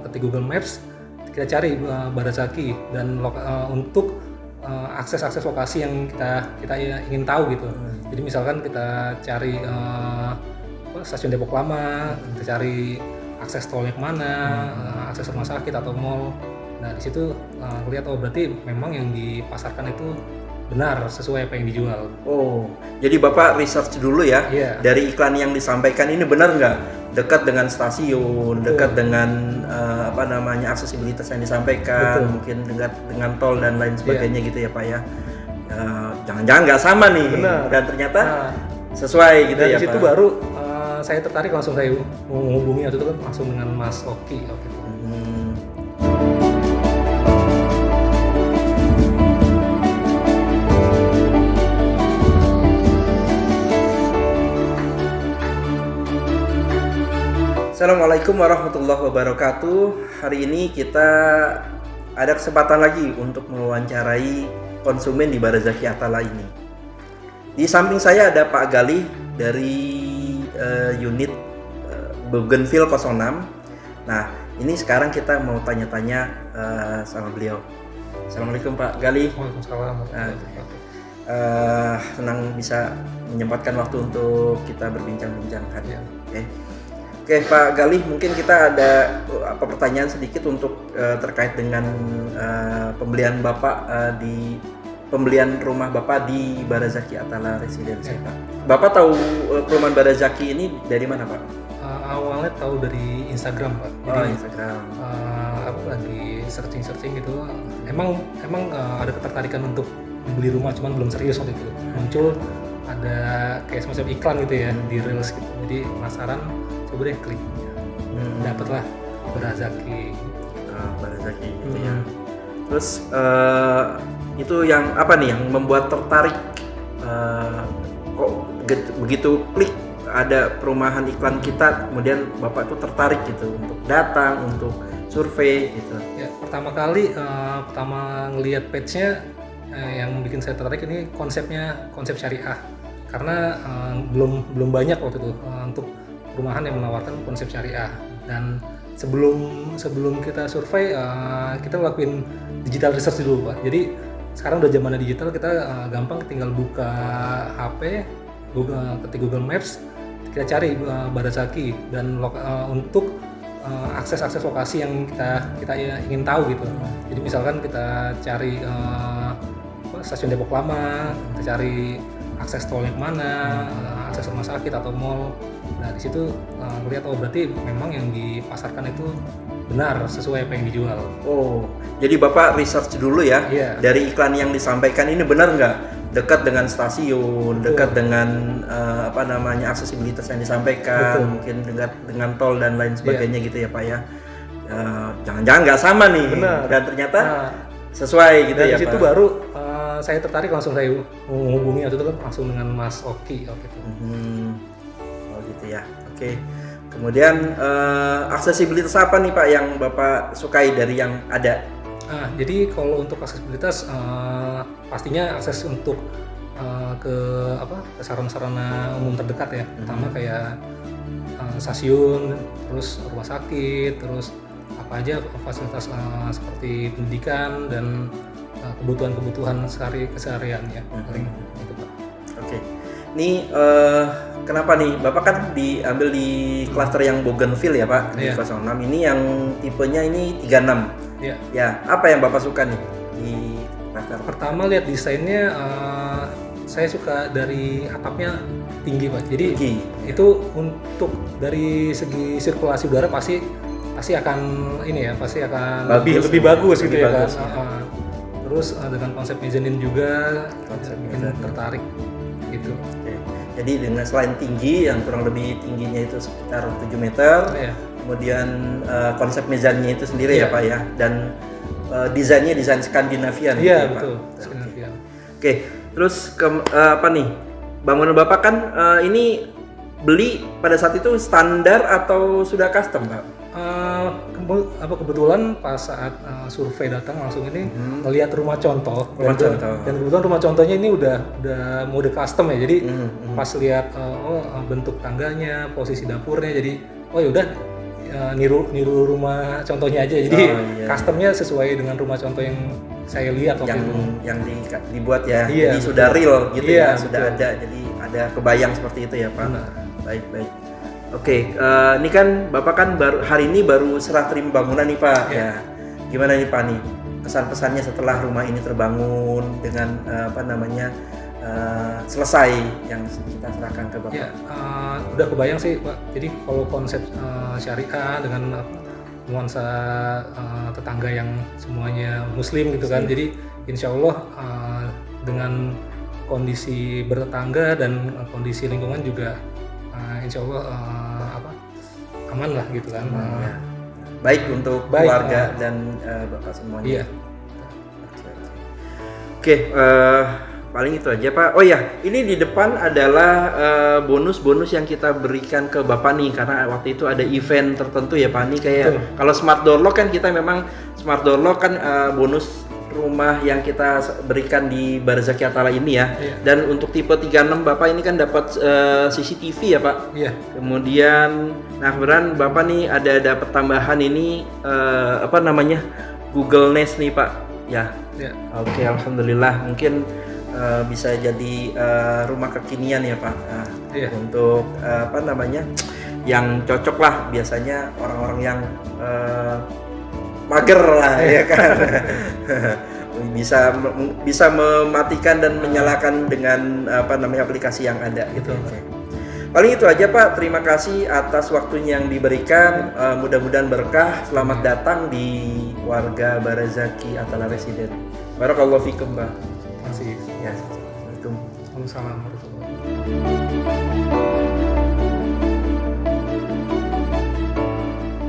ketik Google Maps, kita cari Barazaki dan untuk akses lokasi yang kita ingin tahu gitu. Jadi misalkan kita cari stasiun Depok Lama, kita cari akses tolnya kemana, akses rumah sakit atau mall. Nah di situ lihat berarti memang yang dipasarkan itu benar sesuai apa yang dijual. Oh, jadi Bapak research dulu ya. Iya. Dari iklan yang disampaikan ini benar nggak? Dekat dengan stasiun, dekat dengan aksesibilitas yang disampaikan, mungkin dekat dengan tol dan lain sebagainya gitu ya Pak ya. Jangan-jangan nggak sama nih. Benar. Dan ternyata sesuai gitu dan ya di situ Pak. baru saya tertarik, langsung saya menghubungi waktu itu kan langsung dengan Mas Oki waktu itu. Assalamualaikum warahmatullahi wabarakatuh. Hari ini kita ada kesempatan lagi untuk mewawancarai konsumen di Barazaki Atala ini. Di samping saya ada Pak Galih dari unit Bougainville 06. Nah, ini sekarang kita mau tanya-tanya sama beliau. Assalamualaikum Pak Galih. Waalaikumsalam. Senang bisa menyempatkan waktu untuk kita berbincang-bincang hari ini. Oke Pak Galih, mungkin kita ada pertanyaan sedikit untuk terkait dengan pembelian Bapak pembelian rumah Bapak di Barazaki Atala Residence Pak. Bapak tahu perumahan Barazaki ini dari mana Pak? Awalnya tahu dari Instagram Pak. Jadi Instagram. Aku lagi searching gitu. Emang ada ketertarikan untuk membeli rumah, cuman belum serius waktu itu. Muncul ada kayak semacam iklan gitu ya di Reels gitu. Jadi penasaran, coba deh klik. Dapatlah Barazaki. Barazaki gitu ya. Terus itu yang apa nih yang membuat tertarik? Kok begitu klik ada perumahan iklan kita, kemudian Bapak tuh tertarik gitu untuk datang, untuk survei gitu. Ya, pertama ngelihat page-nya yang bikin saya tertarik ini konsep syariah. Karena belum banyak waktu itu untuk perumahan yang menawarkan konsep syariah. Dan sebelum kita survei, kita lakuin digital research dulu Pak. Jadi sekarang udah zamannya digital, kita gampang tinggal buka HP, ketik Google Maps, kita cari Barazaki dan untuk akses lokasi yang kita ingin tahu gitu. Jadi misalkan kita cari stasiun Depok Lama, kita cari akses tolnya kemana, akses rumah sakit atau mall. Nah di situ lihat berarti memang yang dipasarkan itu benar sesuai apa yang dijual. Oh, jadi Bapak research dulu ya. Iya. Dari iklan yang disampaikan ini benar nggak? Dekat dengan stasiun, dekat dengan aksesibilitas yang disampaikan, mungkin dekat dengan tol dan lain sebagainya gitu ya Pak ya. Jangan-jangan nggak sama nih. Benar. Dan ternyata sesuai gitu dan ya di situ Pak. baru saya tertarik, langsung saya menghubungi waktu itu kan langsung dengan Mas Oki waktu itu. Oh gitu ya. Oke. Kemudian aksesibilitas apa nih Pak yang Bapak sukai dari yang ada? Jadi kalau untuk aksesibilitas pastinya akses untuk ke sarana umum terdekat ya. Pertama kayak stasiun, terus rumah sakit, terus apa aja fasilitas seperti pendidikan dan kebutuhan keseharian ya. Paling itu Pak. Oke. Ini kenapa nih Bapak kan diambil di klaster yang Bougainville ya Pak, di 06. Ini yang tipenya ini 36. Iya. Ya, apa yang Bapak suka nih di klaster? Pertama lihat desainnya, saya suka dari atapnya tinggi Pak. Jadi itu untuk dari segi sirkulasi udara pasti akan lebih bagus gitu ya kan. Terus dengan konsep mezzanine juga bikin tertarik gitu. Oke. Jadi dengan selain tinggi yang kurang lebih tingginya itu sekitar 7 meter, kemudian konsep mezzanine itu sendiri ya Pak ya, dan desainnya desain Skandinavian. Iya betul, Skandinavian. Oke, terus bangunan Bapak kan ini beli pada saat itu standar atau sudah custom Pak? Kebetulan pas saat survei datang langsung ini melihat rumah contoh. Dan kebetulan rumah contohnya ini udah mode custom ya. Jadi pas lihat bentuk tangganya, posisi dapurnya, jadi ya udah niru rumah contohnya aja. Jadi Oh, iya. customnya sesuai dengan rumah contoh yang saya lihat waktu itu. yang dibuat ya, Iya, jadi sudah real gitu Iya, ya, sudah betul. ada, jadi ada kebayang seperti itu ya Pak. Benar. Baik. Oke, ini kan Bapak kan hari ini baru serah terima bangunan nih Pak. Iya. Ya, gimana nih Pak nih kesan-pesannya setelah rumah ini terbangun dengan selesai yang kita serahkan ke Bapak? Ya, udah kebayang sih Pak. Jadi kalau konsep syariah dengan nuansa tetangga yang semuanya Muslim gitu kan. Jadi insya Allah dengan kondisi bertetangga dan kondisi lingkungan juga insya Allah aman lah gitu kan. Ya. Baik untuk Baik, keluarga dan Bapak semuanya. Iya. Oke, paling itu aja Pak. Oh ya, ini di depan adalah bonus-bonus yang kita berikan ke Bapak nih, karena waktu itu ada event tertentu ya Pak nih, kayak Betul. kalau Smart Door Lock kan kita memang Smart Door Lock kan bonus rumah yang kita berikan di Barzaki Atala ini ya. Iya. Dan untuk tipe 36 Bapak ini kan dapat CCTV ya Pak. Iya. Kemudian, nah kebetulan Bapak nih dapat tambahan ini Google Nest nih Pak. Ya. Ya. Oke, alhamdulillah. Mungkin bisa jadi rumah kekinian ya Pak. Nah, Iya. untuk yang cocok lah, biasanya orang-orang yang mager lah ya kan. bisa mematikan dan menyalakan dengan aplikasi yang ada gitu. Paling itu aja Pak. Terima kasih atas waktunya yang diberikan. Mudah-mudahan berkah. Selamat datang di warga Barzaki Atala Residen. Barakallahu fikum Pak. Masih. Ya, assalamualaikum. Waalaikumsalam warahmatullahi wabarakatuh.